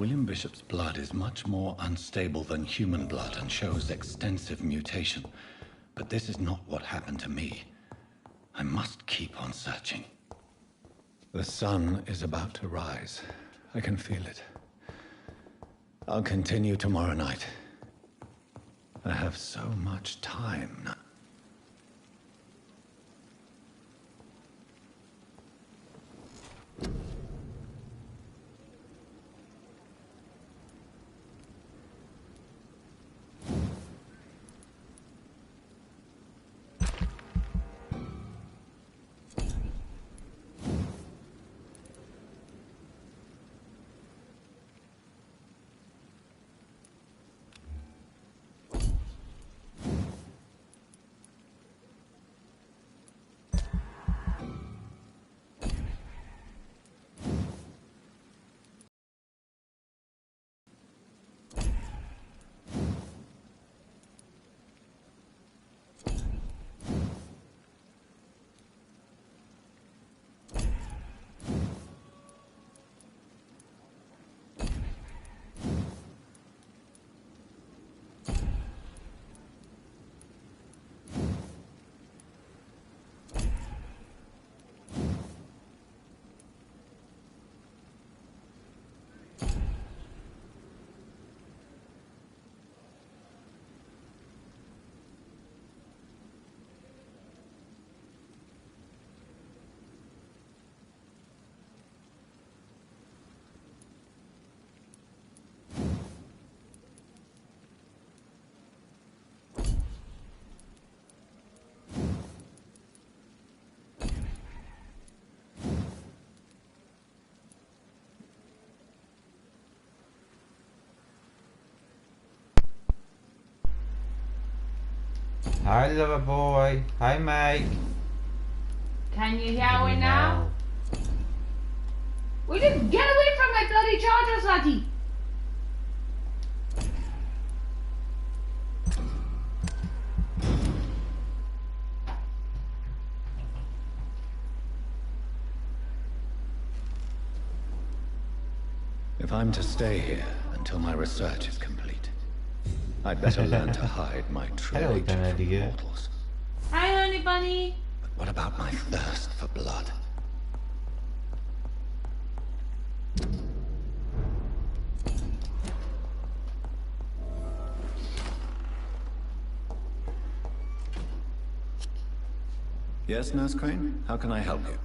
William Bishop's blood is much more unstable than human blood and shows extensive mutation. But this is not what happened to me. I must keep on searching. The sun is about to rise. I can feel it. I'll continue tomorrow night. I have so much time now. Hi, lover boy. Hi, Mike. Can you hear me now? Will you get away from my bloody chargers, laddie? If I'm to stay here until my research is complete, I'd better learn to hide my true nature from mortals. Hi, honey bunny. But what about my thirst for blood? Yes, Nurse Crane? How can I help you?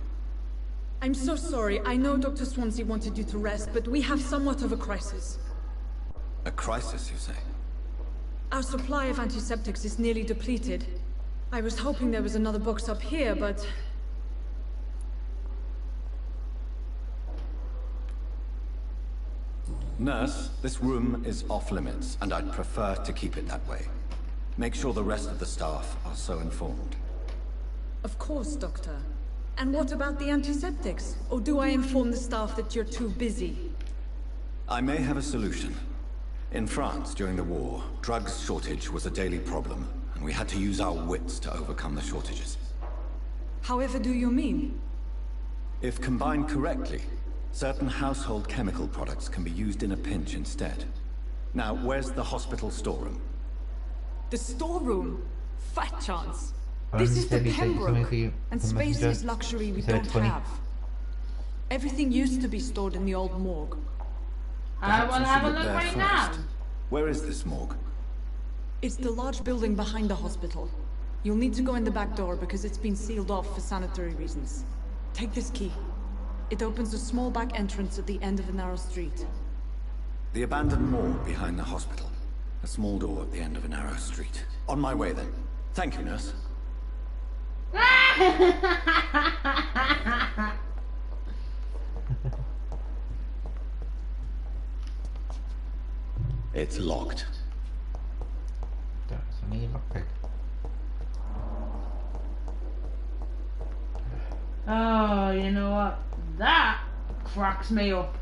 I'm so sorry. I know Dr. Swansea wanted you to rest, but we have somewhat of a crisis. A crisis, you say? Our supply of antiseptics is nearly depleted. I was hoping there was another box up here, but... Nurse, this room is off limits, and I'd prefer to keep it that way. Make sure the rest of the staff are so informed. Of course, Doctor. And what about the antiseptics? Or do I inform the staff that you're too busy? I may have a solution. In France, during the war, drugs shortage was a daily problem, and we had to use our wits to overcome the shortages. However do you mean? If combined correctly, certain household chemical products can be used in a pinch instead. Now, where's the hospital storeroom? The storeroom? Fat chance. This is the Pembroke, and space is luxury we don't have. Everything used to be stored in the old morgue. I will have a look right now. Where is this morgue? It's the large building behind the hospital. You'll need to go in the back door because it's been sealed off for sanitary reasons. Take this key. It opens a small back entrance at the end of a narrow street. The abandoned morgue behind the hospital. A small door at the end of a narrow street. On my way then. Thank you, nurse. It's locked. That's an lockpick. Oh, you know what? That cracks me up.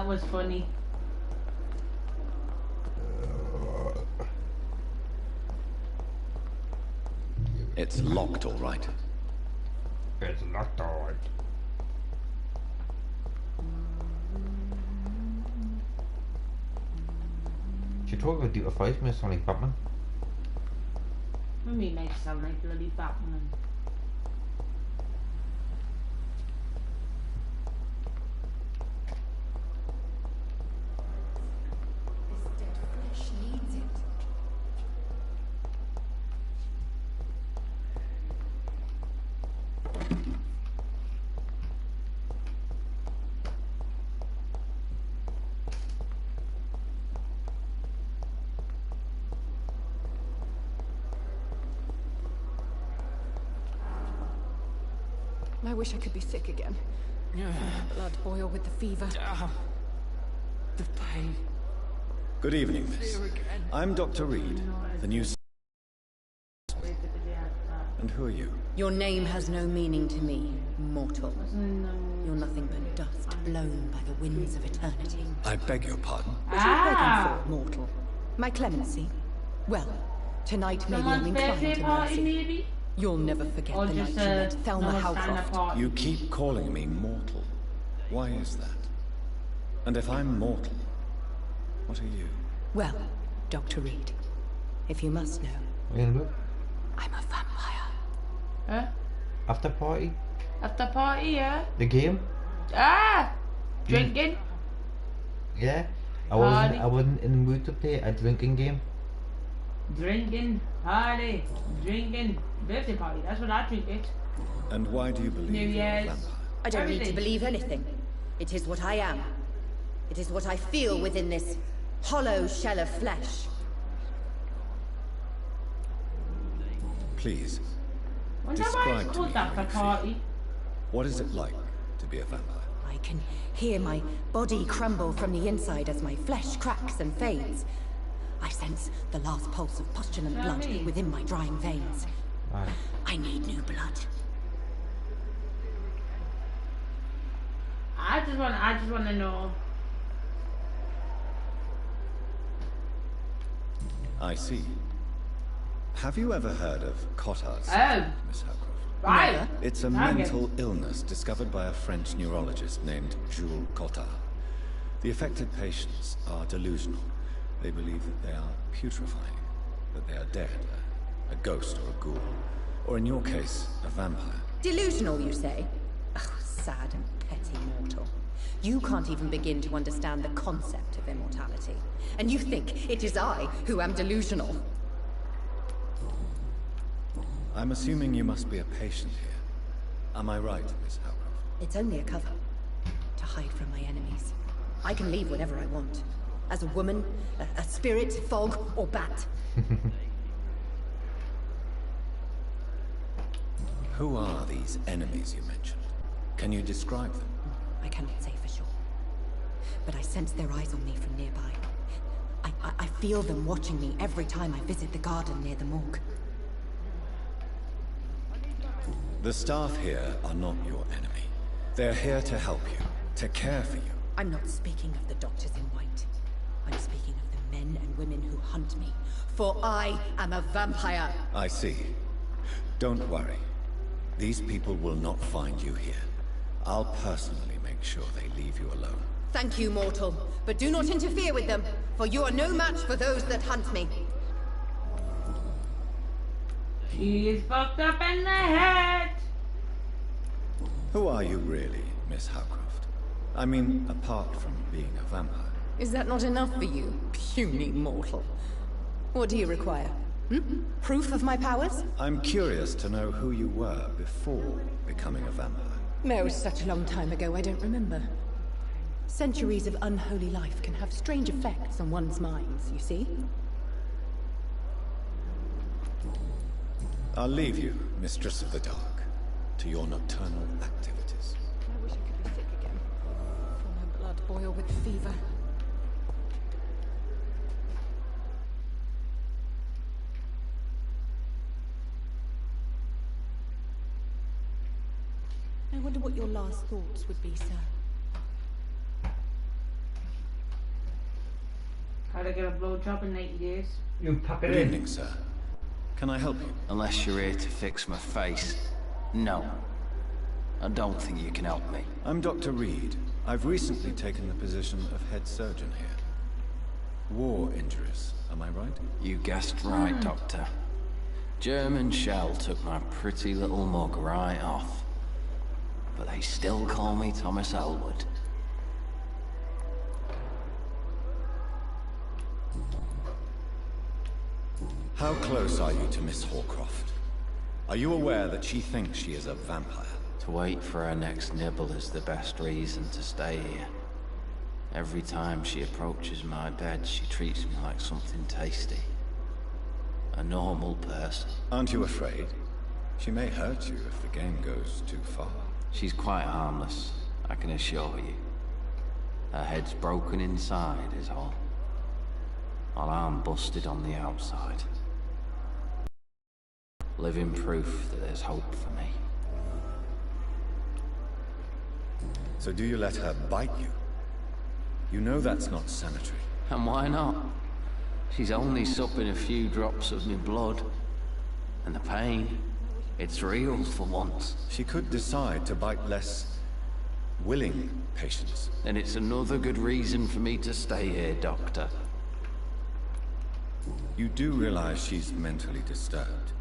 That was funny. It's locked, all right. It's locked on. She told me to do a fight, Miss Sonny Batman. Me makes sound like bloody Batman. This dead flesh needs it. I wish I could be sick again. Blood boil with the fever. The pain. Good evening, miss. I'm Dr. Reed, the new... And who are you? Your name has no meaning to me, mortal. You're nothing but dust blown by the winds of eternity. I beg your pardon? What are you begging for, mortal? My clemency? Well, tonight maybe I'm inclined to mercy. Maybe? You'll never forget Or the night just you met Thelma Howcroft. party. You keep calling me mortal. Why is that? And if I'm mortal, what are you? Well, Dr. Reed, if you must know, What are you gonna do? I'm a vampire. Huh? After party? After party, yeah? The game? Ah! Drinking? Yeah. Party. I wasn't in the mood to play a drinking game. Drinking, party, drinking, birthday party. That's what I drink it. And why do you believe New you're a Year's. vampire? I don't need to Everything. believe anything. It is what I am. It is what I feel within this hollow shell of flesh. Please, Wonder why describe it's to me called that how for you feel. party. What is it like to be a vampire? I can hear my body crumble from the inside as my flesh cracks and fades. I sense the last pulse of postulant blood me. within my drying veins. Right. I need new blood. I just want to know. I see. Have you ever heard of Cotard's, Oh. Miss Howcroft? Right. Never. It's a Okay. mental illness discovered by a French neurologist named Jules Cotard. The affected patients are delusional. They believe that they are putrefying, that they are dead, a ghost or a ghoul, or in your case, a vampire. Delusional, you say? Oh, sad and petty mortal. You can't even begin to understand the concept of immortality. And you think it is I who am delusional. I'm assuming you must be a patient here. Am I right, Miss Howcroft? It's only a cover. To hide from my enemies. I can leave whenever I want. As a woman, a spirit, fog, or bat. Who are these enemies you mentioned? Can you describe them? I cannot say for sure. But I sense their eyes on me from nearby. I feel them watching me every time I visit the garden near the morgue. The staff here are not your enemy. They're here to help you, to care for you. I'm not speaking of the doctors in white. I'm speaking of the men and women who hunt me. For I am a vampire. I see. Don't worry. These people will not find you here. I'll personally make sure they leave you alone. Thank you, mortal. But do not interfere with them, for you are no match for those that hunt me. She is fucked up in the head. Who are you really, Miss Howcroft? I mean, apart from being a vampire. Is that not enough for you, puny mortal? What do you require? Proof of my powers? I'm curious to know who you were before becoming a vampire. No, such a long time ago, I don't remember. Centuries of unholy life can have strange effects on one's minds, you see? I'll leave you, Mistress of the Dark, to your nocturnal activities. I wish I could be sick again. Feel my blood boil with the fever. I wonder what your last thoughts would be, sir. How to get a blowjob in 80 days. You pack it Good in. evening, sir. Can I help you? Unless you're here to fix my face. No. I don't think you can help me. I'm Dr. Reed. I've recently taken the position of head surgeon here. War injuries, am I right? You guessed right, Doctor. German shell took my pretty little mug right off. But they still call me Thomas Ellwood. How close are you to Miss Horcroft? Are you aware that she thinks she is a vampire? To wait for her next nibble is the best reason to stay here. Every time she approaches my bed, she treats me like something tasty. A normal person. Aren't you afraid? She may hurt you if the game goes too far. She's quite harmless, I can assure you. Her head's broken inside is all. While I'm busted on the outside. Living proof that there's hope for me. So do you let her bite you? You know that's not sanitary. And why not? She's only supping a few drops of my blood. And the pain, it's real for once. She could decide to bite less willing patients. Then it's another good reason for me to stay here, Doctor. You do realize she's mentally disturbed.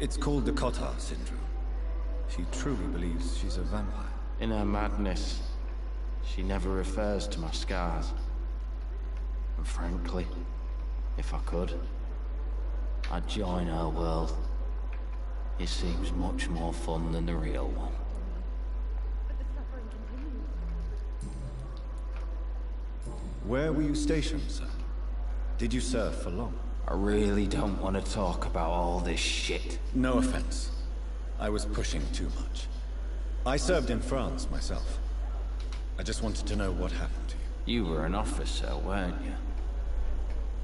It's called the Cotard syndrome. She truly believes she's a vampire. In her madness, she never refers to my scars. And frankly, if I could, I'd join her world. It seems much more fun than the real one. Where were you stationed, sir? Did you serve for long? I really don't want to talk about all this shit. No offense. I was pushing too much. I served in France myself. I just wanted to know what happened to you. You were an officer, weren't you?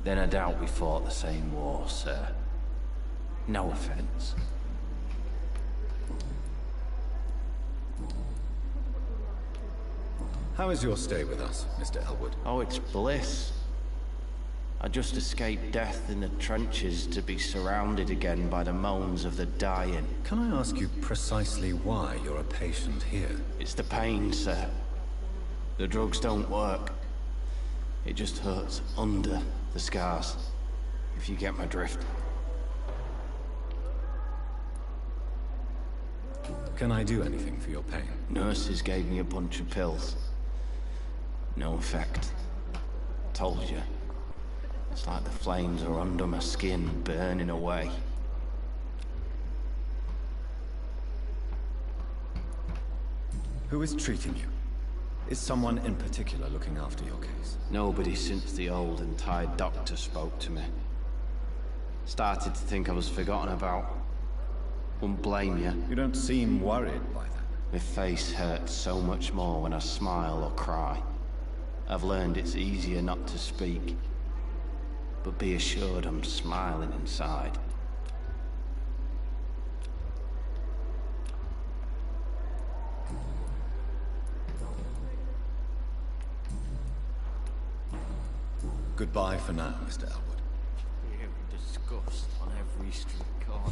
Then I doubt we fought the same war, sir. No offense. How is your stay with us, Mr. Ellwood? Oh, it's bliss. I just escaped death in the trenches to be surrounded again by the moans of the dying. Can I ask you precisely why you're a patient here? It's the pain, sir. The drugs don't work. It just hurts under the scars, if you get my drift. Can I do anything for your pain? Nurses gave me a bunch of pills. No effect. Told you. It's like the flames are under my skin, burning away. Who is treating you? Is someone in particular looking after your case? Nobody since the old and tired doctor spoke to me. Started to think I was forgotten about. Wouldn't blame you. You don't seem worried by that. My face hurts so much more when I smile or cry. I've learned it's easier not to speak. But be assured I'm smiling inside. Goodbye for now, Mr. Ellwood. Fear and disgust on every street corner.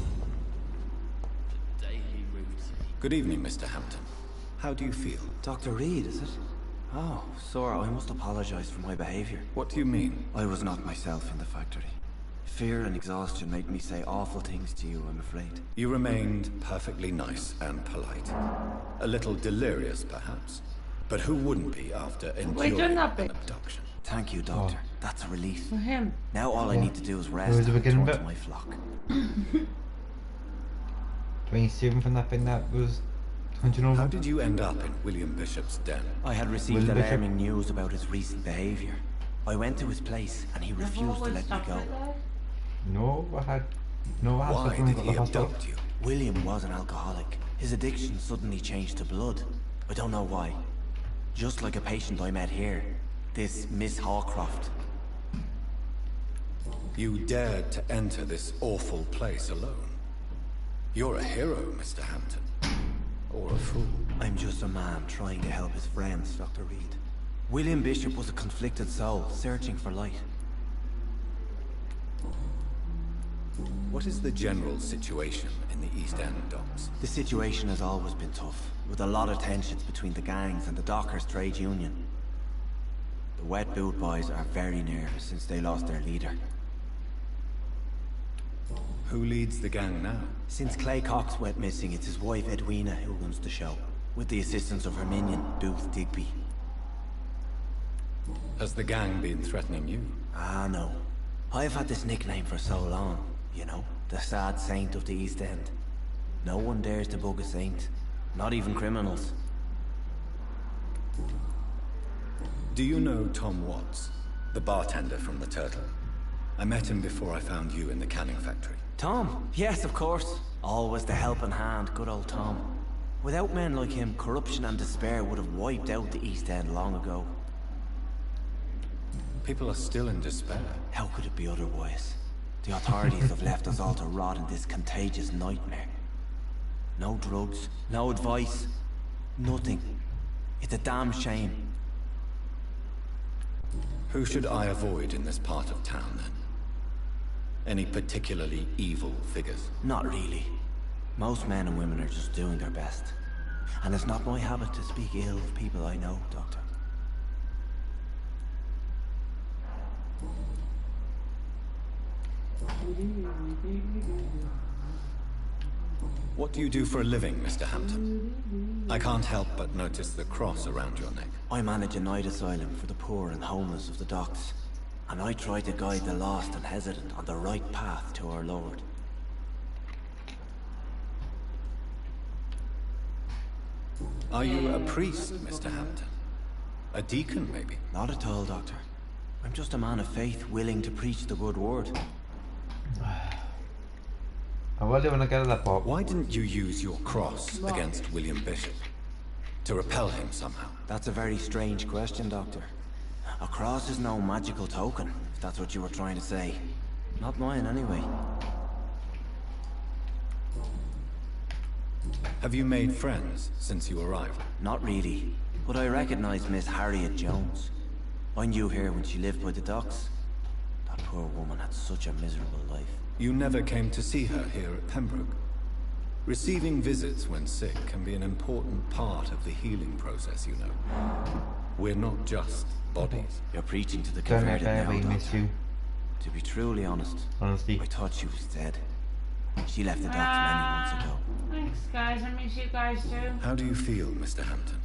The daily routine. Good evening, Mr. Hampton. How do you feel? Dr. Reed, is it? Oh, Sora, I must apologize for my behavior. What do you mean? I was not myself in the factory. Fear and exhaustion made me say awful things to you, I'm afraid. You remained perfectly nice and polite. A little delirious, perhaps. But who wouldn't be after enduring an abduction? Thank you, Doctor. That's a relief. For him. Now all I need to do is rest was the and beginning return to bit? my flock. 27 from that thing that was 100 over. How did you end up in William Bishop's den? I had received William Bishop? alarming news about his recent behavior. I went to his place and he refused to let me go. No, I had Why something did at he the hospital. abduct you? William was an alcoholic. His addiction suddenly changed to blood. I don't know why. Just like a patient I met here. This Miss Horcroft. You dared to enter this awful place alone. You're a hero, Mr. Hampton. Or a fool. I'm just a man trying to help his friends, Dr. Reed. William Bishop was a conflicted soul, searching for light. What is the general situation in the East End docks? The situation has always been tough, with a lot of tensions between the gangs and the dockers' trade union. The Wet Boot Boys are very nervous since they lost their leader. Who leads the gang now? Since Clay Cox went missing, it's his wife Edwina who runs the show, with the assistance of her minion, Booth Digby. Has the gang been threatening you? Ah, no. I've had this nickname for so long, you know, the sad saint of the East End. No one dares to bug a saint, not even criminals. Do you know Tom Watts, the bartender from the Turtle? I met him before I found you in the canning factory. Tom? Yes, of course. Always the helping hand, good old Tom. Without men like him, corruption and despair would have wiped out the East End long ago. People are still in despair. How could it be otherwise? The authorities have left us all to rot in this contagious nightmare. No drugs, no advice, nothing. It's a damn shame. Who should I avoid in this part of town, then? Any particularly evil figures? Not really. Most men and women are just doing their best. And it's not my habit to speak ill of people I know, Doctor. What do you do for a living, Mr. Hampton? I can't help but notice the cross around your neck. I manage a night asylum for the poor and homeless of the docks. And I try to guide the lost and hesitant on the right path to our Lord. Are you a priest, Mr. Hampton? A deacon, maybe? Not at all, Doctor. I'm just a man of faith, willing to preach the good word. Why didn't you use your cross against William Bishop? To repel him somehow? That's a very strange question, Doctor. A cross is no magical token, if that's what you were trying to say. Not mine, anyway. Have you made friends since you arrived? Not really, but I recognized Miss Harriet Jones. I knew her when she lived by the docks. That poor woman had such a miserable life. You never came to see her here at Pembroke? Receiving visits when sick can be an important part of the healing process, you know. We're not just bodies. You're preaching to the converted now, Doctor. you. To be truly honest, Honestly. I thought she was dead. She left the docks many months ago. Thanks, guys. I miss you guys too. How do you feel, Mr. Hampton?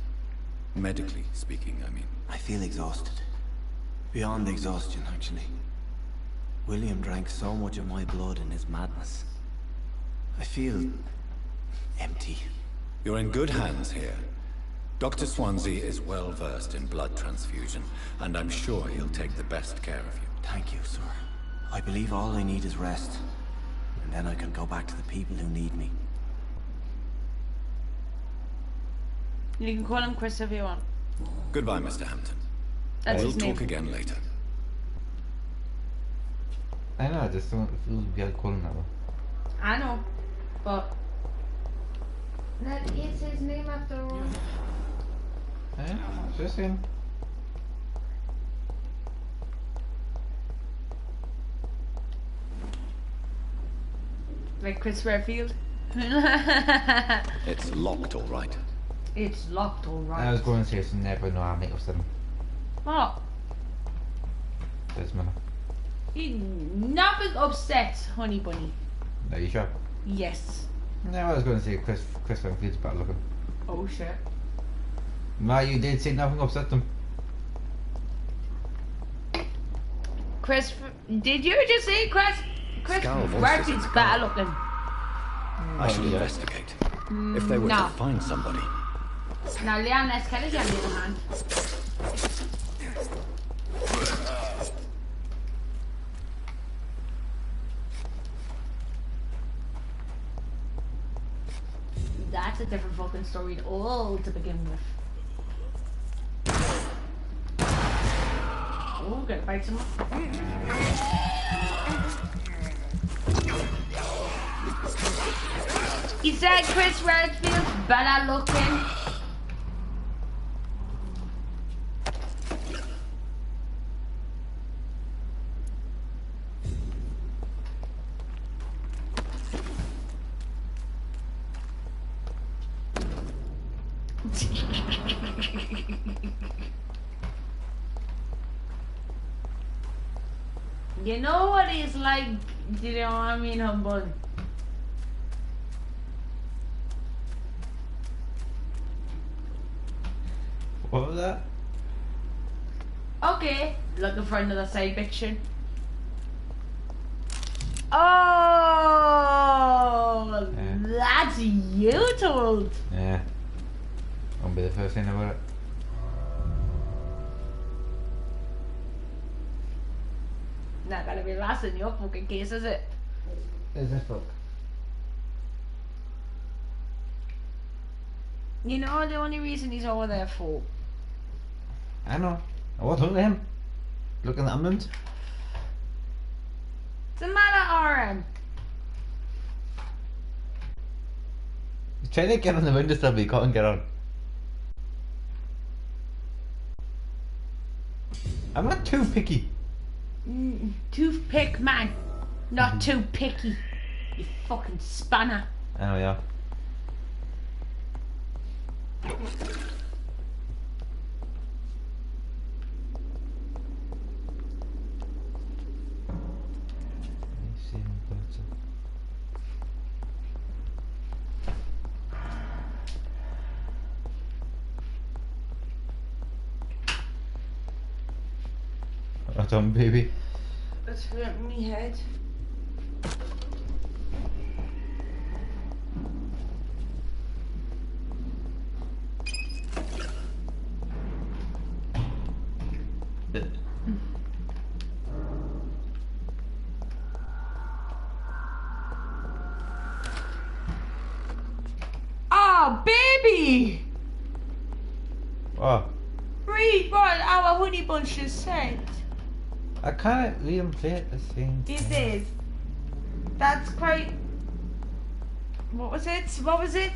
Medically speaking, I mean. I feel exhausted. Beyond exhaustion, actually. William drank so much of my blood in his madness. I feel empty. You're in good hands here. Dr. Swansea is well versed in blood transfusion, and I'm sure he'll take the best care of you. Thank you, sir. I believe all I need is rest. And then I can go back to the people who need me. You can call him Chris if you want. Goodbye, Mr. Hampton. That's We'll his name. talk again later. I know, I just don't feel weird calling that one. I know, but that is his name after all. Yeah, just him. Like Chris Redfield. It's locked, all right. It's locked, all right. I was going to say some never know I'm of them. What? This man. Nothing upset, honey bunny. Are you sure? Yes. No, I was going to say Chris Van Fleet's better looking. Oh shit. No, you did say nothing upset them. Chris, did you just say Chris Scowl voices Redfield's are better looking? I should investigate. If they were no. to find somebody. Now Leon S. Kelly's on the other hand. That's a different fucking story to begin with. Oh, gonna fight someone. He said Chris Redfield's better looking. You know what he's like, do you know what I mean, humble? What was that? Okay, looking for another side picture. Oh, Yeah. that's you told. Yeah. Won't be the first thing about it. Not gonna be last in your fucking case, is it? Is this book? You know the only reason he's over there for? I know. I was looking at him. Looking at ambulance. Zamala RM. He's trying to get on the windowsill, but he can't get on. I'm not too picky. Toothpick man. Not too picky. You fucking spanner. I know, yeah. Right on, baby. It's hurting me head. Oh, baby! Oh, Read what our honey bunch has said. I can't read and play at the same This time. is. That's quite. What was it? What was it?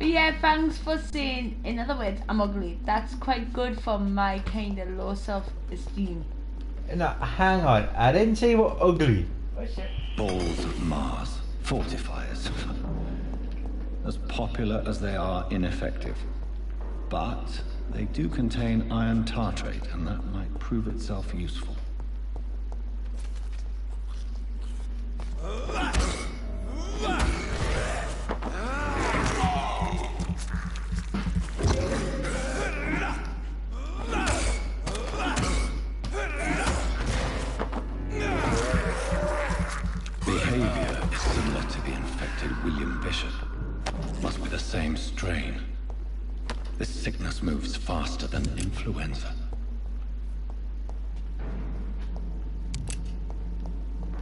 Yeah, thanks for saying. In other words, I'm ugly. That's quite good for my kind of low self-esteem. No, hang on. I didn't say you were ugly. What's it? Balls of Mars. Fortifiers. As popular as they are ineffective. But they do contain iron tartrate, and that might prove itself useful. Behavior is similar to the infected William Bishop. Must be the same strain. This sickness moves faster than influenza.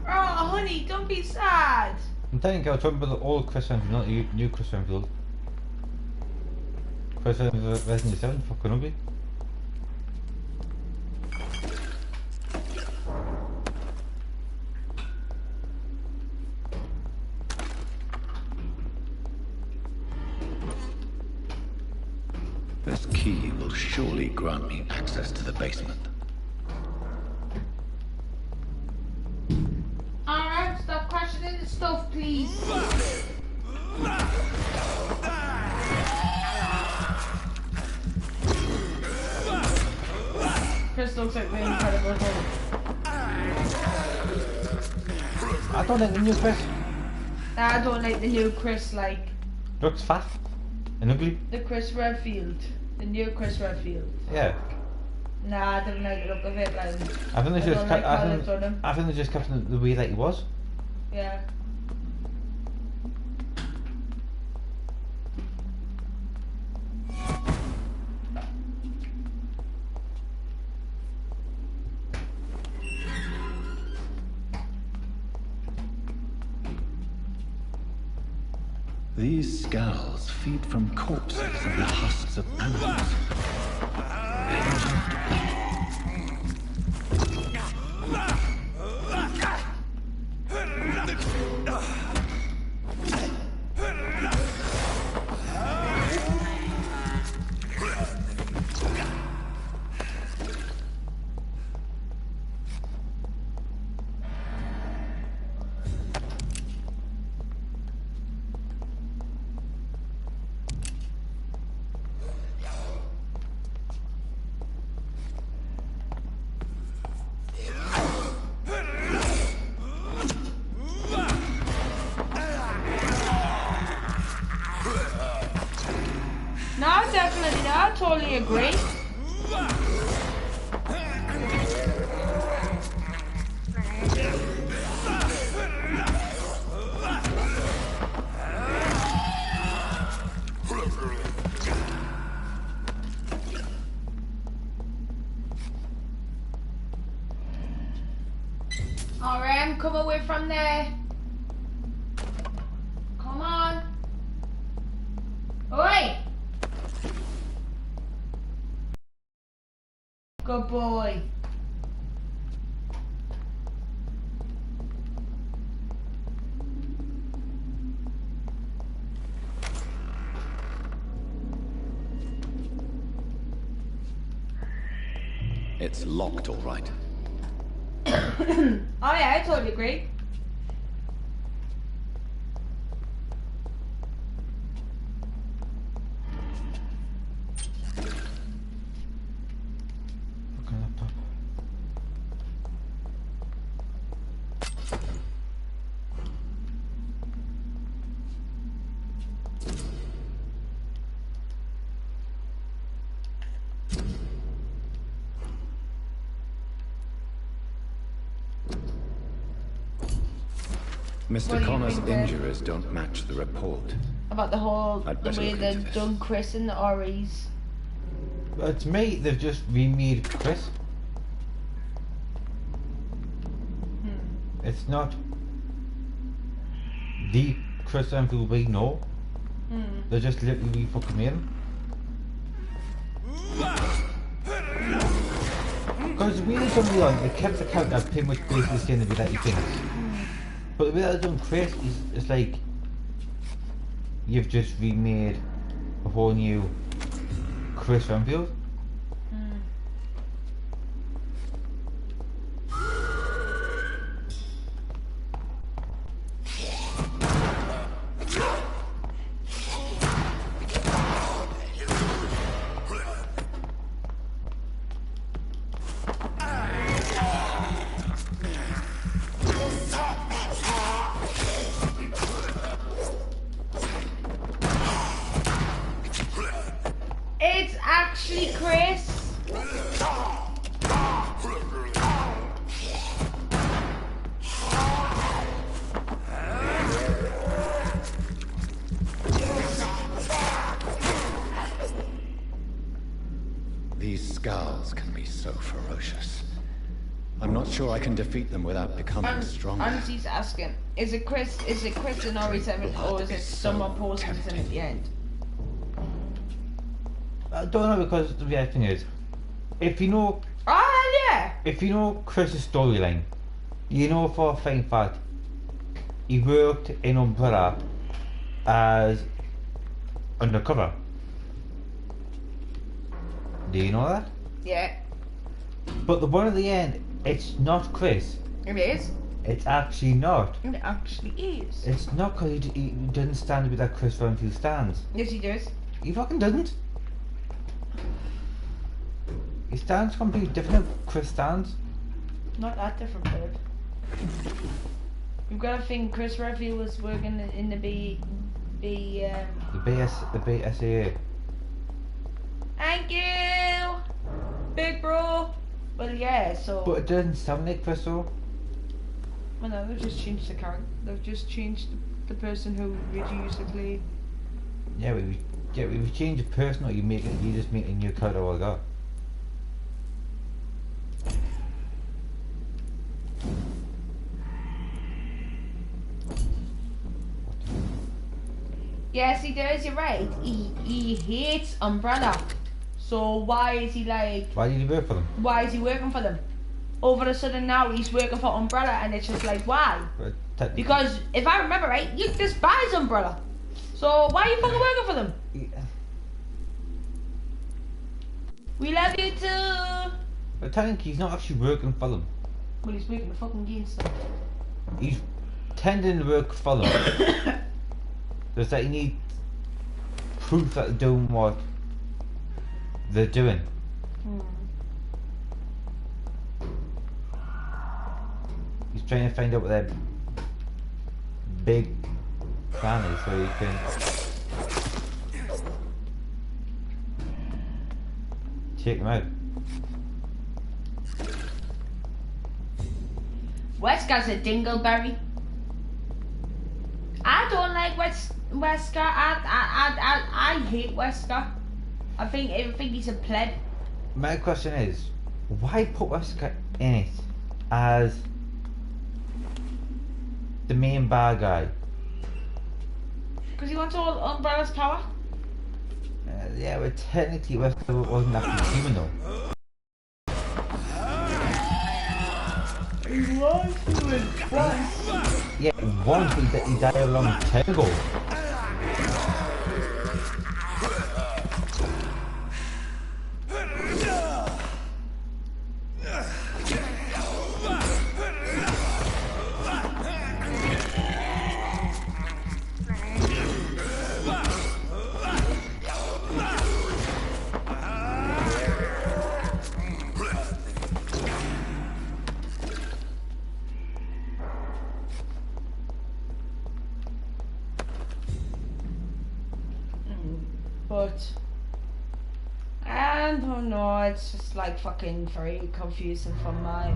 Oh, honey, don't be sad. I'm telling you, I was talking about the old Chris Renfield, not the new Chris Renfield. Chris Renfield, Resident 7, fucking ugly. This key will surely grant me access to the basement. Alright, stop questioning the stuff, please. Chris looks like the Incredible Hulk. I don't like the new Chris. I don't like the new Chris, like Looks fat and ugly. the Chris Redfield. The new Chris Redfield. Yeah. Nah, I don't like the look of it, like. I think they I just don't kept. like how they've done him. I think they just kept him the way that he was. Yeah. These scowls feed from corpses and the husks of animals. bloody hell, I totally agree. RM, come away from there. Come on. Oi! Good boy. It's locked, all right. Oh yeah, I totally agree. Fucking laptop. What do Mr. you Connor's think, then? injuries don't match the report. About the whole, I'd the better way look they've into this. done Chris and the Oris. Well, to me, they've just remade Chris. It's not the Chris Vampyr we know. They're just literally fucking made him. Because really, somebody on, they kept the character pretty much basically saying the way that he thinks. But the way that they're doing Chris is it's like you've just remade a whole new Chris Vampyr. It's actually Chris. These skulls can be so ferocious. I'm not sure I can defeat them without becoming stronger. Andy's asking, is it Chris and Ori 7 or is it someone posting this in at the end? I don't know because the weird thing is, if you know Yeah. if you know Chris's storyline, you know for a fine fact he worked in Umbrella as undercover. Do you know that? Yeah, But the one at the end, it's not Chris. it is. It's actually not. It actually is. It's not because he doesn't stand with that Chris Vampyr stands. Yes, he does. He fucking doesn't. He stands completely different than Chris stands. Not that different, bird. You've got to think Chris Redfield was working in the The BSAA. Thank you, big bro. Well, yeah. So. But it doesn't sound like Chris though. Well, no, they've just changed the character. They've just changed the person who used to play. Yeah, we change the person, or you just make a new character all that. Yes, he does. You're right. He hates Umbrella. So why is he like? Why did he work for them? Why is he working for them? Over a sudden now he's working for Umbrella, and it's just like why? But technically- Because if I remember right, you despise Umbrella. So why are you fucking working for them? Yeah. We love you too. But technically he's not actually working for them. Well, he's making the fucking gains stuff. He's tending to work for them. Just that you need proof that they're doing what they're doing. He's trying to find out what their big plan is so he can... take him out. Wesker's a dingleberry. I don't like Wesker. I hate Wesker. I think he's a pleb. My question is, why put Wesker in it as the main bad guy? Because he wants all Umbrella's power. Yeah, but technically Wesker wasn't actually human though. He was human once. Yeah, once he died a long time ago. But I don't know, it's just like fucking very confusing for my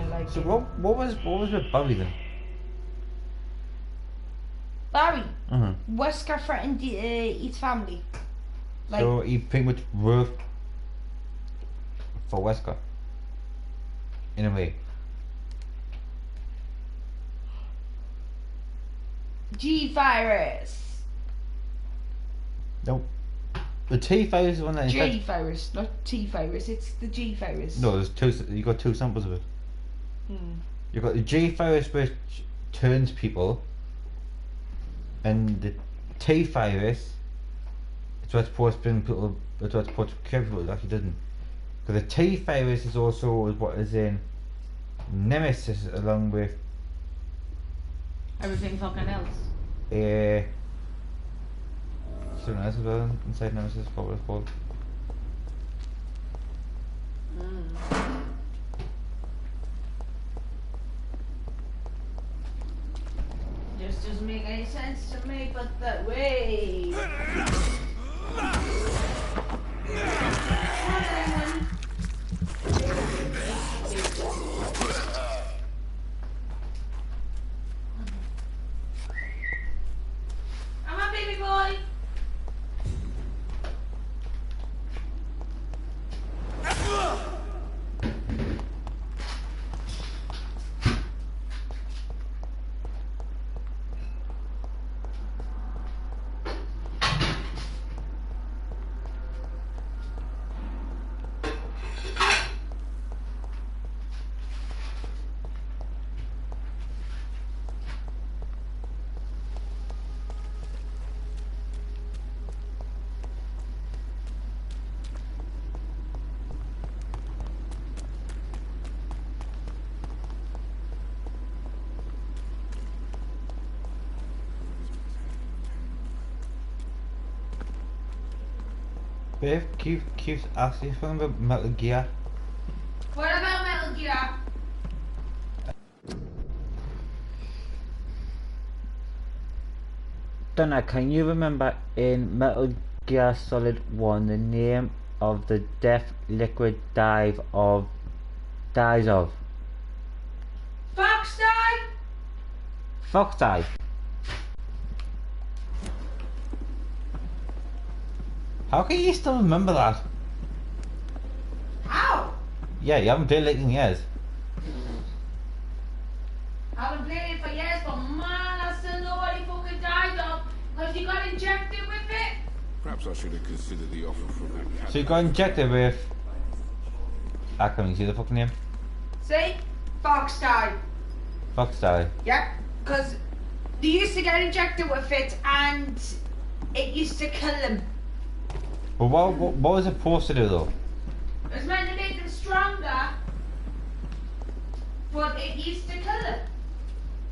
like. So what was with Barry then? Barry. Mm-hmm. Wesker threatened his family. Like, So he pretty much worked for Wesker. In a way. G-Virus. Nope. The T-virus is the one that infects. G-Virus, not T-Virus, it's the G-Virus. No, there's two. You got two samples of it. Hmm. You got the G-virus which turns people, and the T-virus. It's what's supposed to bring people. It's what's supposed to cure people. It actually didn't. Because the T-virus is also what is in Nemesis, along with Everything fucking else. something else as well inside Nemesis. What was it called? This doesn't make any sense to me, but that way. Come on, baby boy. Babe, keeps asking something about Metal Gear. What about Metal Gear? Donna, can you remember in Metal Gear Solid 1 the name of the death liquid dies of? Fox die? Fox dive. How can you still remember that? How? Yeah, you haven't played it in years. I haven't played it for years, but man, I still know what he fucking died of. Because he got injected with it. Perhaps I should have considered the offer from that cat. So you got injected with... I can't even see the fucking name. See? Fox died. Fox dive. Yep. Because they used to get injected with it and it used to kill them. But what was it supposed to do though? It was meant to make them stronger, but it used to kill them.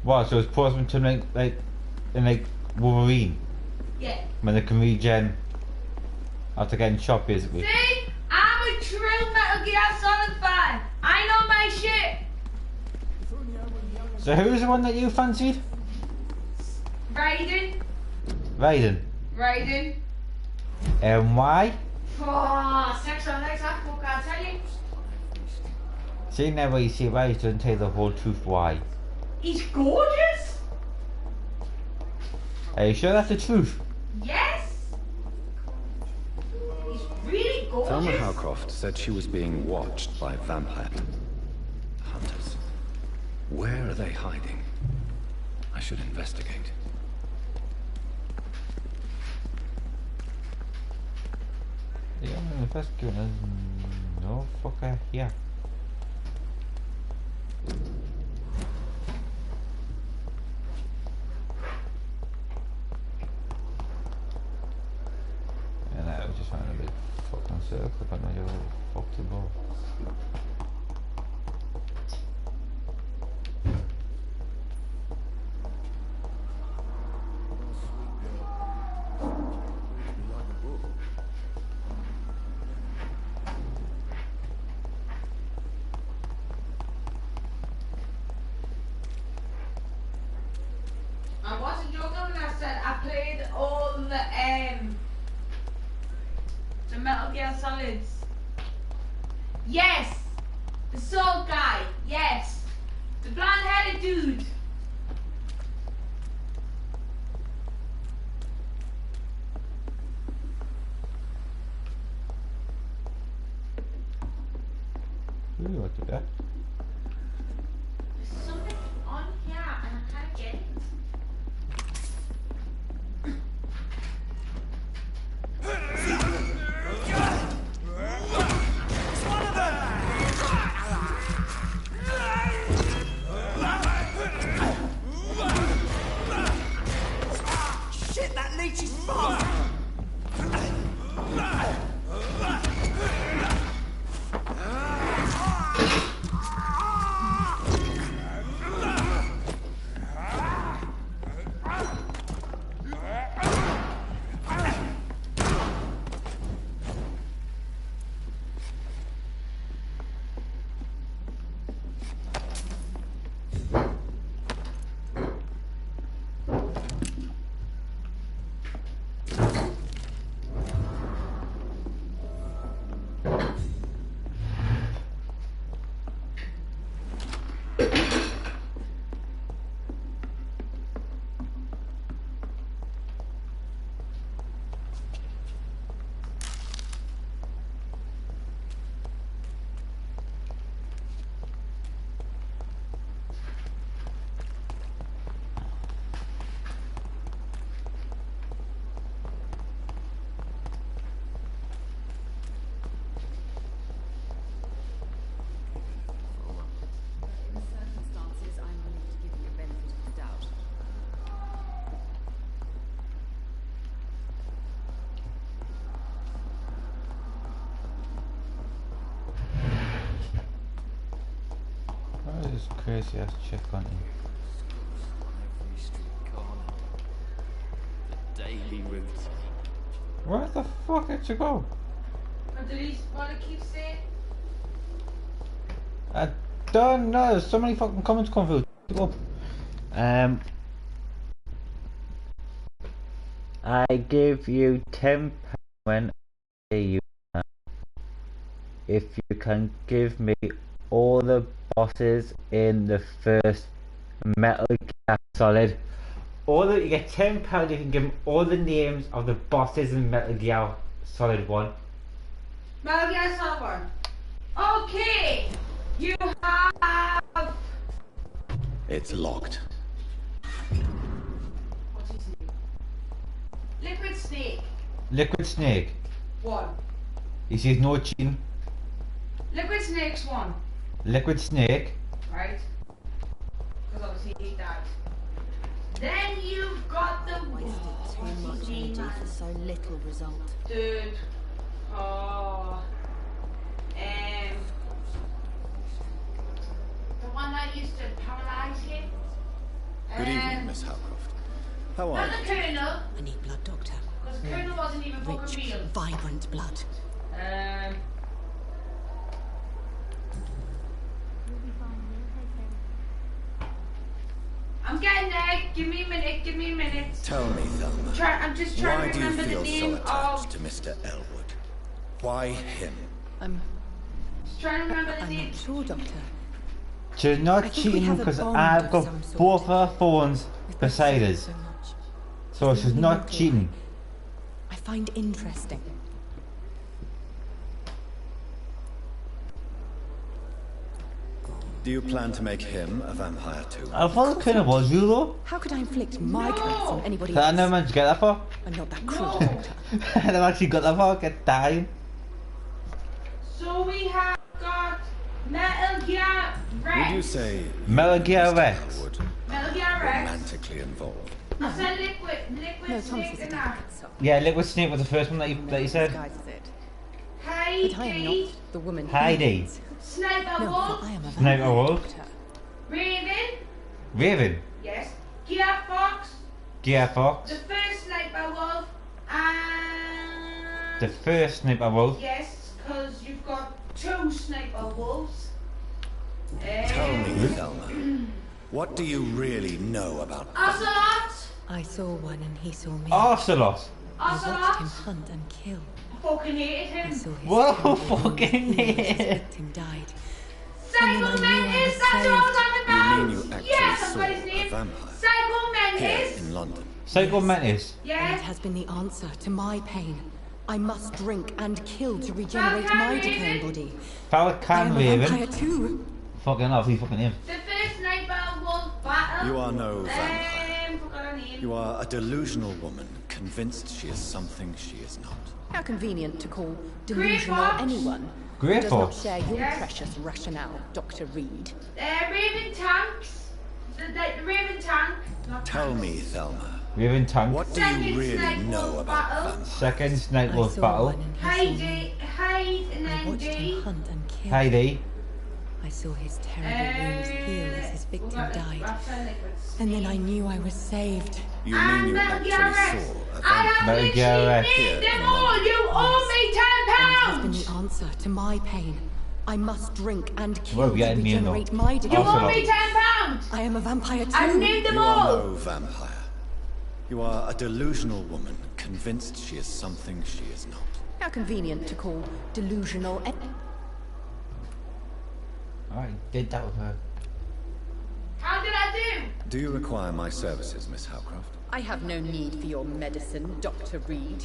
What, so it's supposed to turn like Wolverine? Yeah. When they can regen after getting shot basically. See? I'm a true Metal Gear Solid fan. I know my shit. So who's the one that you fancied? Raiden. Raiden. Raiden. And why? Oh, sexual legs off book, I tell you. See now where you see why he doesn't tell you the whole truth why. He's gorgeous. Are you sure that's the truth? Yes. He's really gorgeous. Thelma Howcroft said she was being watched by vampire hunters. Where are they hiding? I should investigate. Yeah, I'm investigating. No fucker here. And I was just trying to be fucking circle, but now you're fucked to go. I wasn't joking when I said I played all the Metal Gear Solids. Yes! The Soul guy, yes! The blonde-headed dude! Ooh, what did that? There's something on here and I can't get it. Shit, that leech is fast! This crazy ass chick on him. Every street corner. The daily route. Where the fuck did you go? What did he want to keep saying? I don't know. There's so many fucking comments coming through. Up. I give you £10 when I pay you if you can give me all the bosses in the first Metal Gear Solid. You get £10 if you can give me all the names of the bosses in Metal Gear Solid 1. Metal Gear Solid 1. Okay! You have... It's locked. What's his name? Liquid Snake. Liquid Snake. 1. He says no cheating. Liquid Snake's 1. Liquid Snake. Right? Because obviously he died. Then you've got the... Wasted too much energy for so little result. Dude. Oh. The one that used to paralyze him. Good evening, Miss Howcroft. How are Not you? the Colonel. I need blood, Doctor. Because the Colonel wasn't even fucking Rich, real. vibrant blood. I'm getting there. Give me a minute. Give me a minute. Tell me, Thelma. I'm just trying Why to do you remember the feel name so attached of... to Mr. Ellwood? Why him? I'm Trying to remember the not name. sure, Doctor. She's I not think we cheating have a because bond I've of got some sort. both her phones We've both beside suffered us. so much. So she's Something not local cheating. I find interesting. Do you plan to make him a vampire too? I thought it kind of was you though. How could I inflict my curse on anybody I else? never managed to get that far. I'm not that cruel, Doctor. I never actually got that far, get dying. So we have got Metal Gear Rex. Would you say Metal Gear Mr. Rex. Ellwood Metal Gear Rex. romantically involved? I said liquid No, snake Thomas is a in that. delicate soul. Yeah, Liquid Snake was the first one that you said. Disguises it. But I am Heidi. not the woman. he Heidi. needs. Sniper No, Wolf. for I am a Sniper vampire, Wolf. Doctor. Raven. Raven. Yes. Gear Fox. Gear Fox. The first Sniper Wolf. And... The first Sniper Wolf. Yes, because you've got two Sniper Wolves. Tell me, Thelma, what do you really know about Ocelot. I saw one and he saw me. Ocelot. I watched him Ocelot. hunt and kill. Fucking hated I him. saw his Whoa, terrible fucking wound. His hell. victim died. Psycho And then I knew I Menace, was that's what I was talking about. You mean you actually yes, that's saw what his a name. vampire? Psycho here Menace. in London? Psycho Menace. And Yeah. it has been the answer to my pain. I must drink and kill to regenerate my Raven. decaying body. Power I can am a Raven. vampire too. Fucking off, he fucking him. The first Sniper Wolf battle. You are no vampire. Forgot her name. You are a delusional woman, convinced she is something she is not. How convenient to call Grey delusional Fox. anyone Grey who does not Fox. share your Yes. precious rationale, Dr. Reed. Raven Tanks. The Raven Tank. Not Tell tanks. me, Thelma, Raven Tank. what do you Second really Sniper know Wolf about battle. vampires? Second Sniper I Wolf saw battle. one and he saw me. Hide and I then watched him D. hunt and kill. Heidi. I saw his terrible wounds heal as his victim died. And then I knew I was saved. You mean you actually saw a I vampire? have Metal Gear literally Rex. named them all. You owe me And it has been £10. the answer to my pain. I must drink and kill Well, to yeah, me and regenerate all. my You decaying Ocelot. owe body. me £10. I am a vampire too. I've named them You are all. no vampire. You are a delusional woman, convinced she is something she is not. How convenient to call delusional Alright, did that with her. How did I do? Do you require my services, Miss Howcroft? I have no need for your medicine, Dr. Reed.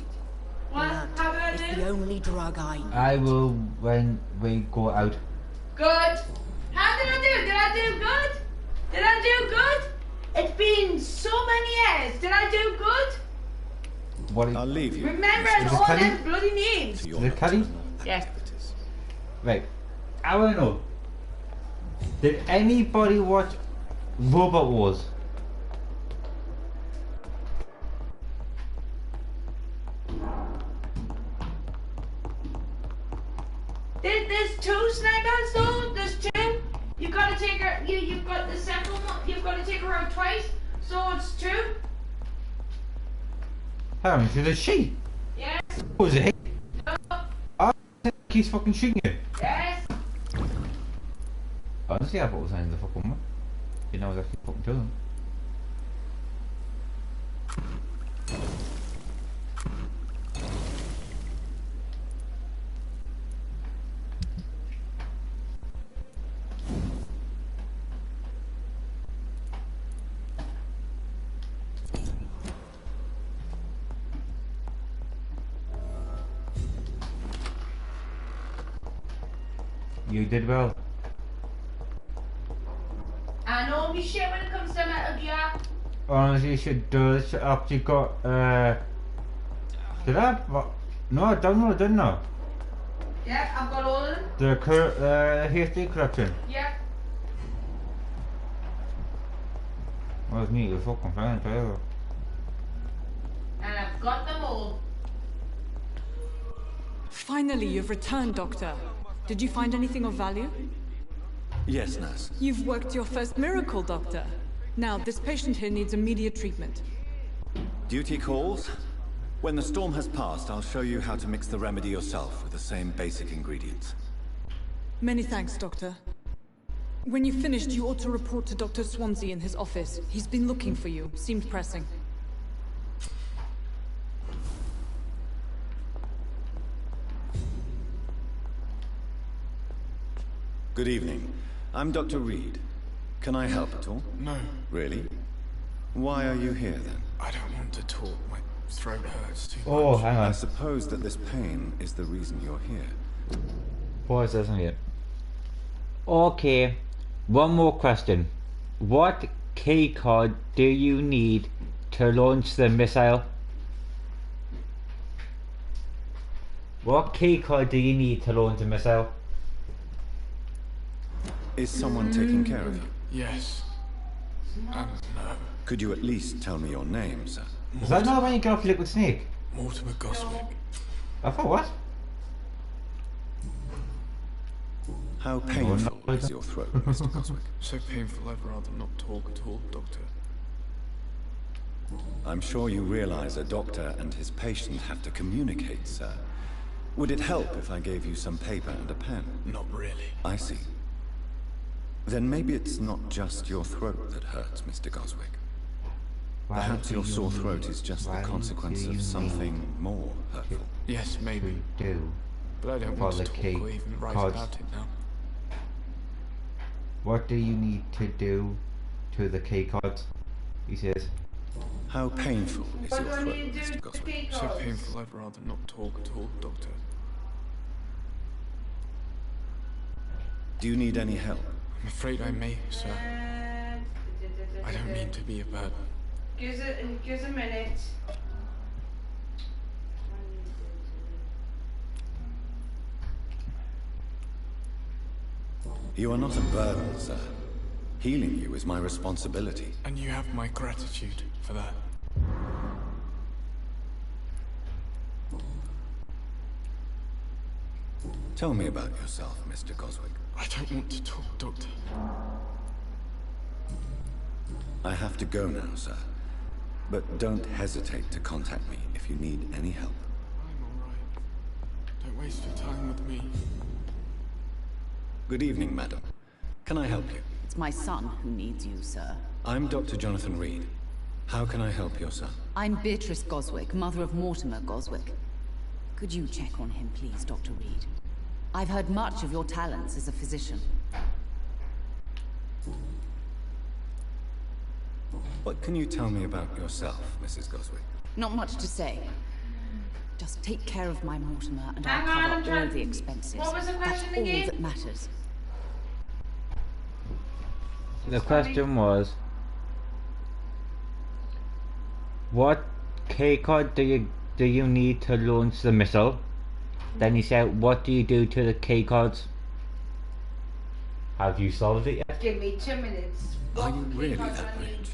What? Blood How did I is do? the only drug I need. I will when we go out. Good. How did I do? Did I do good? Did I do good? It's been so many years. Did I do good? What I'll leave you Remembering Is it all Cuddy? them bloody names. to your Is it Cuddy? nocturnal Yes. activities. Right. I wanna know. Did anybody watch Robot Wars? There's two snipers though. There's two. You've got to take her. You've got the second one. You've got to take her out twice. So it's two. How many is it she? Yes. Who is it? He? I think he's fucking shooting you. Yes. Honestly, I thought it was only the fucking one. You know, I was actually fucking killing him. You did well. I know me shit when it comes to Metal Gear. Honestly, you should do this after you got, did I? No, I don't know, didn't I? Yeah, I've got all of them. The HD collection. Yeah. Well, it's neat, you're fucking flying together. And I've got them all. Finally, you've returned, Doctor. Did you find anything of value? Yes, nurse. You've worked your first miracle, Doctor. Now, this patient here needs immediate treatment. Duty calls. When the storm has passed, I'll show you how to mix the remedy yourself with the same basic ingredients. Many thanks, Doctor. When you've finished, you ought to report to Dr. Swansea in his office. He's been looking for you. Seemed pressing. Good evening. I'm Dr. Reed. Can I help at all? No. Really? Why are you here then? I don't want to talk. My throat hurts too much. Oh, hang on. I suppose that this pain is the reason you're here. Pause, isn't it? Okay. One more question. What keycard do you need to launch the missile? What keycard do you need to launch the missile? Is someone taking care of you? Yes. And no. Could you at least tell me your name, sir? Is that not when you get off Liquid Snake? Mortimer Goswick. I thought what? How painful is your throat, Mr. Goswick? So painful I'd rather not talk at all, Doctor. I'm sure you realize a doctor and his patient have to communicate, sir. Would it help if I gave you some paper and a pen? Not really. I see. Then maybe it's not just your throat that hurts, Mr. Goswick. Perhaps your sore throat is just the consequence of something more hurtful. Yes, maybe. But I don't want to talk or even write about it now. What do you need to do to the keycards? He says. How painful is your throat, Mr. Goswick? So painful I'd rather not talk at all, Doctor. Do you need any help? I'm afraid I may, sir. I don't mean to be a burden. Give us a minute. You are not a burden, sir. Healing you is my responsibility. And you have my gratitude for that. Tell me about yourself, Mr. Goswick. I don't want to talk, Doctor. I have to go now, sir. But don't hesitate to contact me if you need any help. I'm all right. Don't waste your time with me. Good evening, madam. Can I help you? It's my son who needs you, sir. I'm Dr. Jonathan Reed. How can I help your son? I'm Beatrice Goswick, mother of Mortimer Goswick. Could you check on him, please, Dr. Reed? I've heard much of your talents as a physician. What can you tell me about yourself, Mrs. Goswick? Not much to say. Just take care of my Mortimer and I'll cover all the expenses. What was the question That's again? all that matters. The question was, what keycard do you need to launch the missile? Then he said, what do you do to the keycards? Have you solved it yet? Give me 2 minutes. Are you really that rich?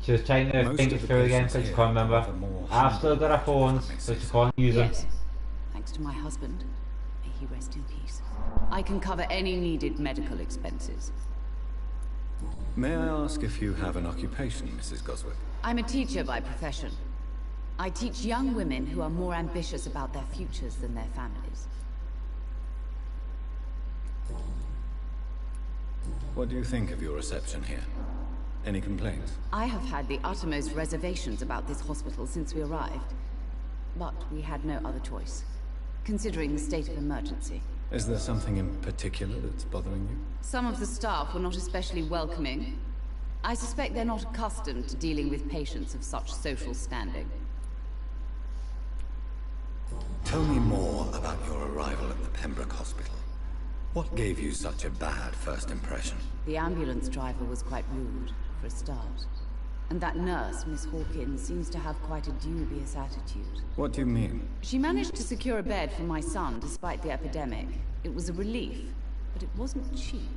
She was trying to think it through again because she can't remember. I've still got her phones, so she can't use them. Yes. Thanks to my husband. May he rest in peace. I can cover any needed medical expenses. May I ask if you have an occupation, Mrs. Goswick? I'm a teacher by profession. I teach young women who are more ambitious about their futures than their families. What do you think of your reception here? Any complaints? I have had the uttermost reservations about this hospital since we arrived. But we had no other choice, considering the state of emergency. Is there something in particular that's bothering you? Some of the staff were not especially welcoming. I suspect they're not accustomed to dealing with patients of such social standing. Tell me more about your arrival at the Pembroke Hospital. What gave you such a bad first impression? The ambulance driver was quite rude, for a start. And that nurse, Miss Hawkins, seems to have quite a dubious attitude. What do you mean? She managed to secure a bed for my son despite the epidemic. It was a relief, but it wasn't cheap.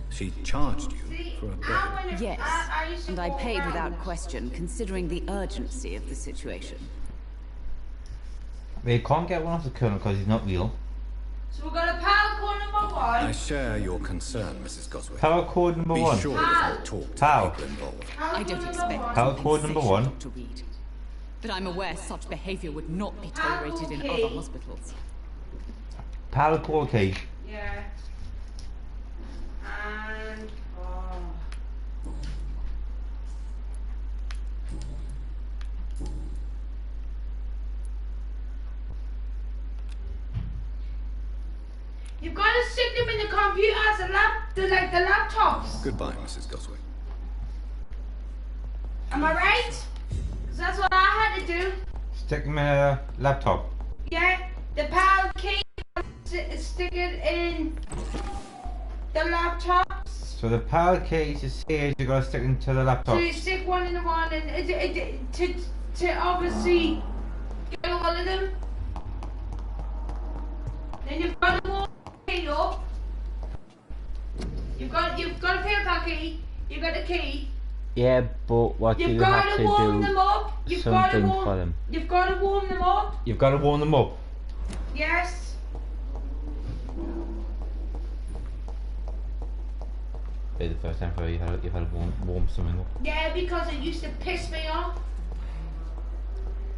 She charged you for a bed? Yes, and I paid without question, considering the urgency of the situation. We can't get one off the Colonel because he's not real. So we've got a power core number 1. I share your concern, Mrs. Goswick. Power code number Be 1. sure that you talk to How? the people involved. I don't expect Power code number 1. to read. But I'm aware such behavior would not be tolerated in other hospitals. Power code key. Yeah. And... oh. You've got to stick them in the computers, the laptops. Goodbye, Mrs. Goswick. Am I right? Because that's what I had to do. Stick them in a laptop. Yeah, the power key, stick it in the laptops. So the power case is here, you gotta stick into the laptop. So you stick one in the one and to obviously get all of them. Then you've got to warm the key up. You've got to pick that key. You've got the key. Yeah, but what do you have to warm do? Them up. You've Something for them. You've got to warm them up. You've got to warm them up. Yes. Be the first time for you've had to warm something up. Yeah, because it used to piss me off.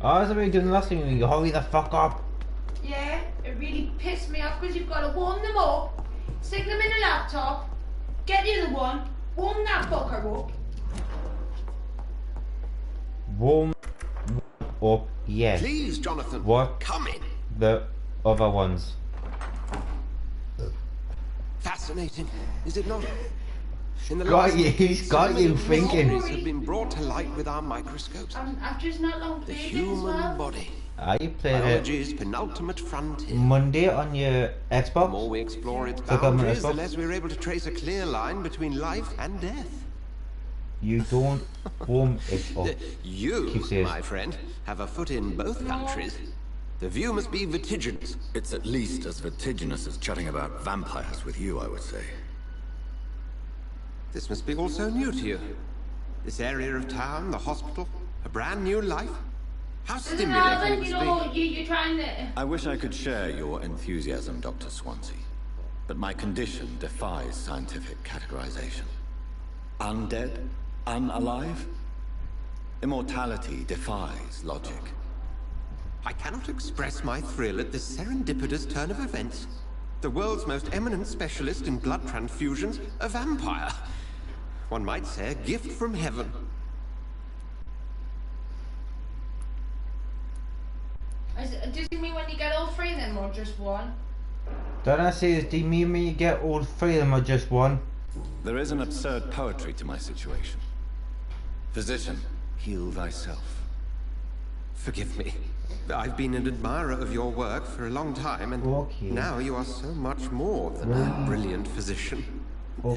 Oh, that's what you're doing the last thing. You hurry the fuck up. Yeah, it really pissed me off because you've got to warm them up, stick them in the laptop, get the other one, warm that fucker up. Warm up, yes. Please, Jonathan. What? Come in. The other ones. Fascinating, is it not? In the He's got you thinking. Have been brought to light with our microscopes. I've just not long The played human it as well. body. You played Biology's it penultimate frontier. Monday on your Xbox. The more we explore its Click on my boundaries, the Xbox. less we're able to trace a clear line between life and death. You don't warm it up. You, Keep saying. my friend, have a foot in both countries. The view must be vertiginous. It's at least as vertiginous as chatting about vampires with you, I would say. This must be all so new to you. This area of town, the hospital, a brand new life. How stimulating it must be. You're trying to... I wish I could share your enthusiasm, Dr. Swansea. But my condition defies scientific categorization. Undead? Unalive? Immortality defies logic. I cannot express my thrill at this serendipitous turn of events. The world's most eminent specialist in blood transfusions, a vampire. One might say a gift from heaven. Does it mean when you get all three of them or just one? Don't I say, do you mean when you get all three of them or just one? There is an absurd poetry to my situation. Physician, heal thyself. Forgive me. I've been an admirer of your work for a long time, and now you are so much more than a brilliant physician.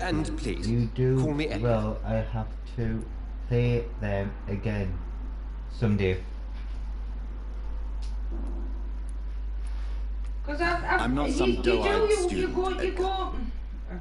And please, you do call me Ed. well. I have to play them again someday. Because I'm not some doe-eyed student, you go.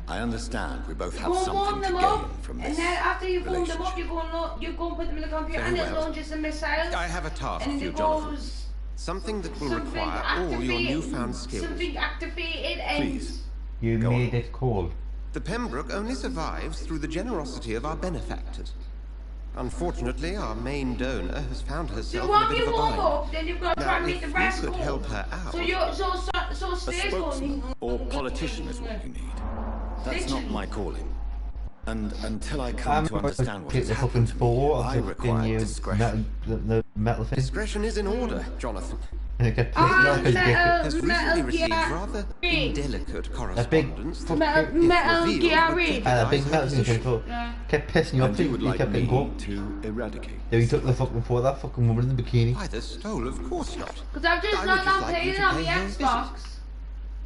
I understand we both have Go and warm something to them gain up, from and this then after you've warmed them relationship. up, you go and put them in the computer, Very and it well. launches the missiles. I have a task and for you, it Jonathan. goes Something that will something require all your activated- newfound skills. Something activated and Please. You Go made it cold. The Pembroke only survives through the generosity of our benefactors. Unfortunately, our main donor has found So herself in a while bit you of a warm bind. up, then you've got to try and make the If rest you could go. help her out. So you're so A stairs spokesman going. or politician is what you need. That's not my calling. And until I come I'm to going to understand what take has the happened fucking to me, ball I of require the discretion. metal thing. Discretion is in order, Jonathan. And it gets Has recently received rather indelicate correspondence that, if revealed, would And a big jeopardize her metal thing position. kept pissing you off. And you would You like kept me getting go. to eradicate. Then he took the fucking for that fucking woman in the bikini. Why, the stole, of course not. Because I've just I not would just long like you played to it on pay the her a visit. Xbox.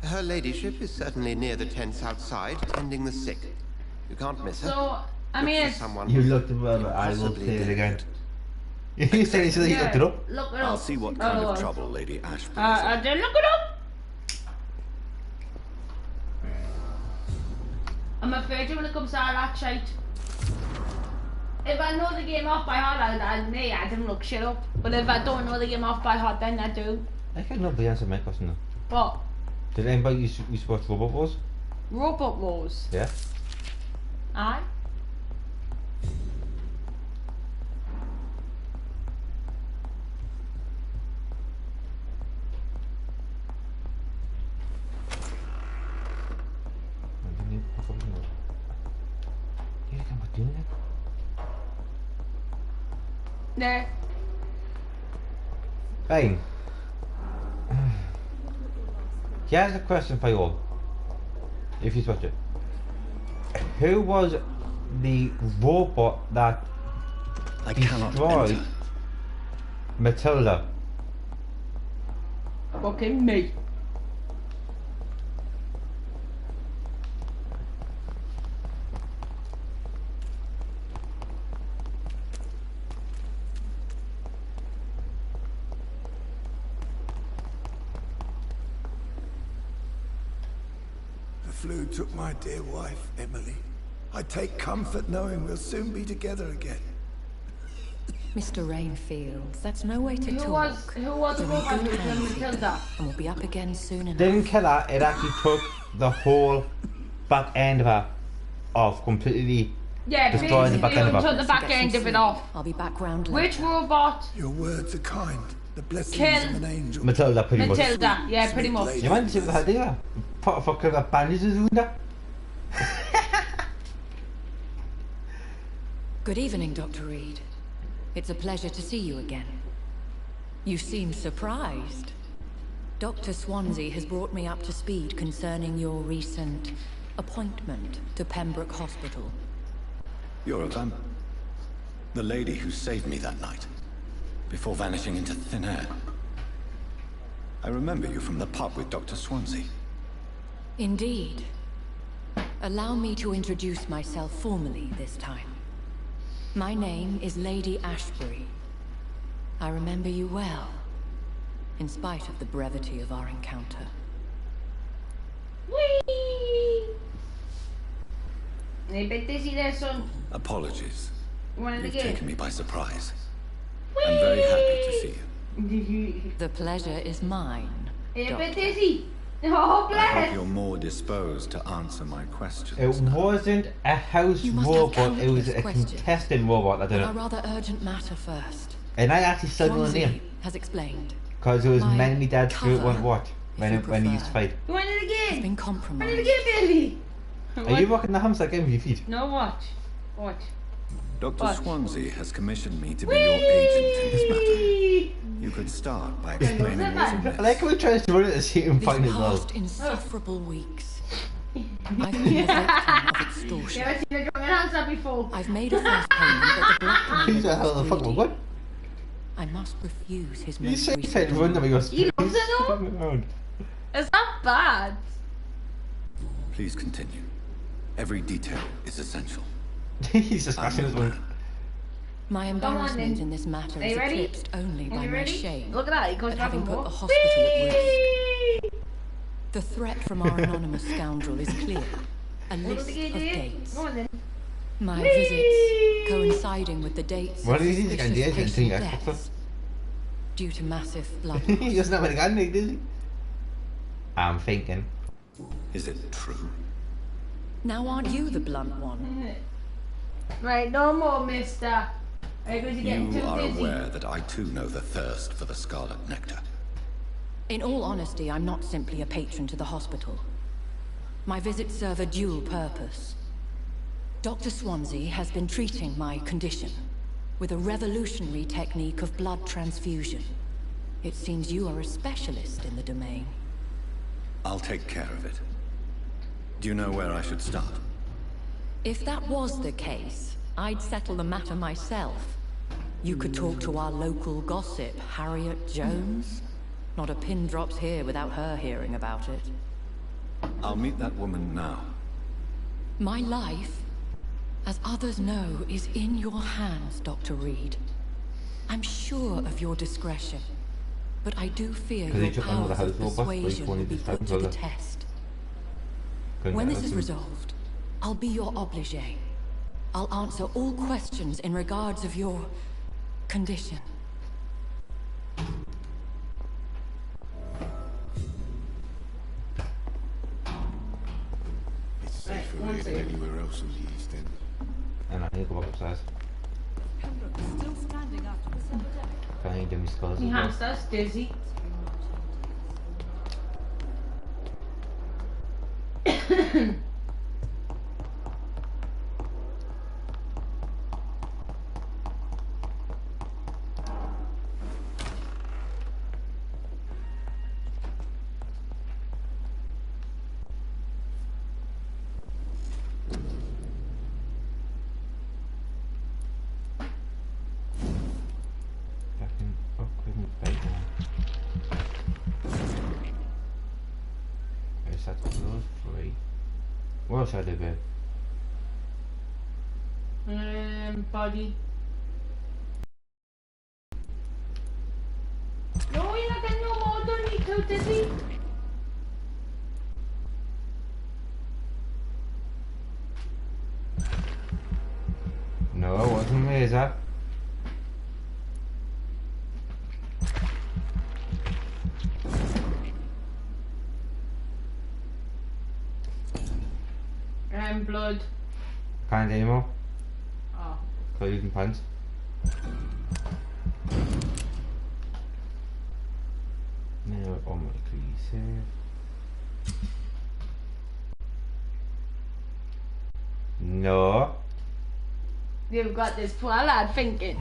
Her ladyship is certainly near the tents outside, tending the sick. You can't miss her. So, I Look mean, for it's... someone You looked at me, but I will possibly play it dead. again. You said he looked it up. Look it I'll up. see what kind Oh, of trouble Lady Ashby is I did look it up. I'm afraid when it comes to all that shit. If I know the game off by heart, I didn't look shit up. But if I don't know the game off by heart, then I do. I can't nobody answer my question though. But Did anybody used to watch Robot Wars? Robot Wars. Yeah. Aye. There. Fine. Here's a question for you all. if you watch it. Who was the robot that I cannot destroyed enter. Matilda? Fucking me. The flu took my dear wife, Emily. I take comfort knowing we'll soon be together again. Mr. Rainfields, that's no way to Who talk. was the robot who killed Matilda? And we'll be up again soon enough. Didn't kill her, it actually took the whole back end of her off completely. Yeah, destroying the back end of her. took the back end of it off. I'll be back round Which later. robot? Your words are kind. The blessings Kill of an angel. Matilda, pretty much. Matilda, yeah, pretty much. You mind to see what the hell they are? Put a fucking bandages around her. Good evening, Dr. Reed. It's a pleasure to see you again. You seem surprised. Dr. Swansea has brought me up to speed concerning your recent appointment to Pembroke Hospital. You're a vamp. The lady who saved me that night, before vanishing into thin air. I remember you from the pub with Dr. Swansea. Indeed. Allow me to introduce myself formally this time. My name is Lady Ashbury. I remember you well, in spite of the brevity of our encounter. Whee! A bit dizzy there, son. Apologies. You want it You've again? taken me by surprise. I'm very happy to see you. The pleasure is mine. A bit Doctor. dizzy. Oh, I hope bless. you're more disposed to answer my questions. It wasn't a house You must have robot, it was countless a questions. contestant robot, I But a don't know. rather urgent matter first. And I actually still don't know the Swansea name. has explained. Because it was My mainly Dad's favorite one to cover, watch when you he used to prefer. fight. You want it Has again? been Want it compromised. again, Billy? Are you rocking the hamster game with your feet? No, watch. Watch. Dr. What? Swansea has commissioned me to be your agent in this matter. Whee! You could start by explaining what's I amiss. like how we tries to run it to see him These fight as well. past insufferable weeks, I've been the victim of extortion. Never seen a drunken hamster before. I've made a first payment, but the blackmailer He's a hell of a was fucking greedy. what? I must refuse his You most say recent trying to run them, he goes. He loves it though? around. It's not bad. Please continue. Every detail is essential. He's just I'm scratching his your one. man. My on embarrassment then. in this matter Are is you ready? eclipsed only Are by you my ready? shame Look at that, he goes at back having and put forth. the hospital at risk. Whee! The threat from our anonymous scoundrel is clear. A What list did he of do? dates. Go on then. My Whee! visits coinciding with the dates What of is he suspicious going to do? patient Continue deaths due to massive blood He loss. doesn't have any gun, does he? I'm thinking. Is it true? Now aren't you the blunt one? Right, no more, mister. Are you getting You too are dizzy? aware that I too know the thirst for the scarlet nectar. In all honesty, I'm not simply a patron to the hospital. My visits serve a dual purpose. Dr. Swansea has been treating my condition with a revolutionary technique of blood transfusion. It seems you are a specialist in the domain. I'll take care of it. Do you know where I should start? If that was the case, I'd settle the matter myself. You could talk to our local gossip, Harriet Jones. Not a pin drops here without her hearing about it. I'll meet that woman now. My life, as others know, is in your hands, Dr. Reed. I'm sure of your discretion, but I do fear Because he your took one of the powers of house robots, but he persuasion will wanted be his put hands to on the it. test. Couldn't When get this is him. resolved, I'll be your obligé. I'll answer all questions in regards of your condition. It's safer here than anywhere else in the East End. And I need to go back upstairs. Can I do my skulls The as well? hamster's dizzy. What else I do, babe? Body. No, you're not getting no more, don't need to, Dizzy. No, it wasn't laser. Blood. Can't anymore. Oh. Clothes and pants. Now automatically save. No. You've got this poor lad thinking.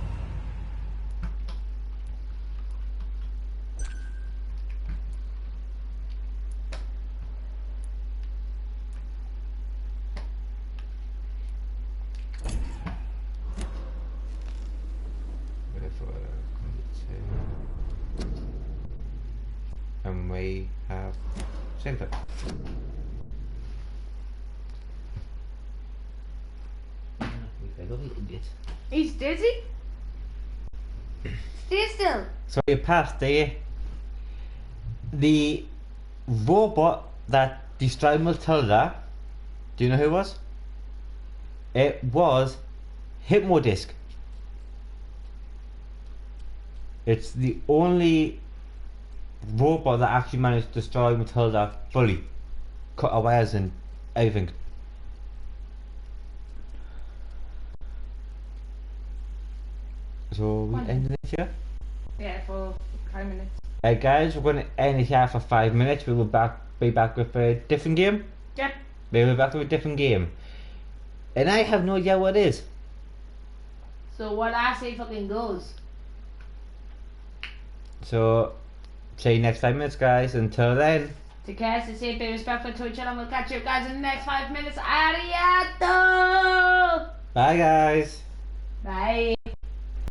And we have saved it. He's dizzy? Stay still. So you passed there. The robot that destroyed Matilda, do you know who it was? It was Hypnodisc. It's the only robot that actually managed to destroy Matilda fully. Cut her wires and everything. So we ended it here? Yeah, for 5 minutes. Guys, we're going to end it here for 5 minutes. We will be back with a different game. Yep. We'll be back with a different game. And I have no idea what it is. So what I say fucking goes. So, see you next 5 minutes, guys. Until then. Take care, stay safe, be respectful to each other, and we'll catch you guys in the next 5 minutes. Arigato! Bye, guys. Bye.